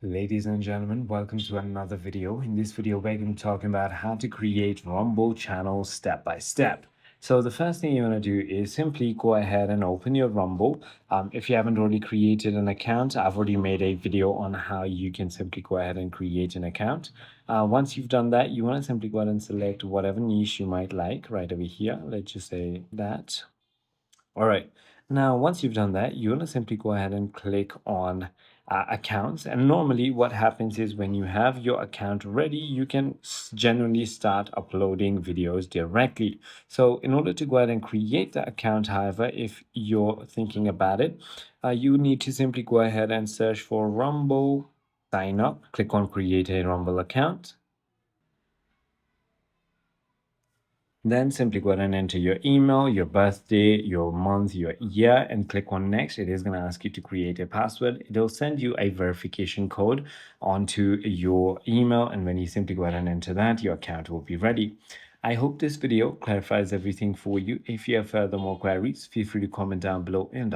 Ladies and gentlemen, welcome to another video. In this video, we're going to be talking about how to create Rumble channels step by step. So the first thing you want to do is simply go ahead and open your Rumble. If you haven't already created an account, I've already made a video on how you can simply go ahead and create an account. Once you've done that, you want to simply go ahead and select whatever niche you might like right over here. Let's just say that. All right. Now, once you've done that, you want to simply go ahead and click on accounts. And normally what happens is when you have your account ready, you can generally start uploading videos directly. So in order to go ahead and create the account, however, if you're thinking about it, you need to simply go ahead and search for Rumble, sign up, click on create a Rumble account. Then simply go ahead and enter your email, your birthday, your month, your year, and click on next. It is going to ask you to create a password. It'll send you a verification code onto your email. And when you simply go ahead and enter that, your account will be ready. I hope this video clarifies everything for you. If you have further more queries, feel free to comment down below and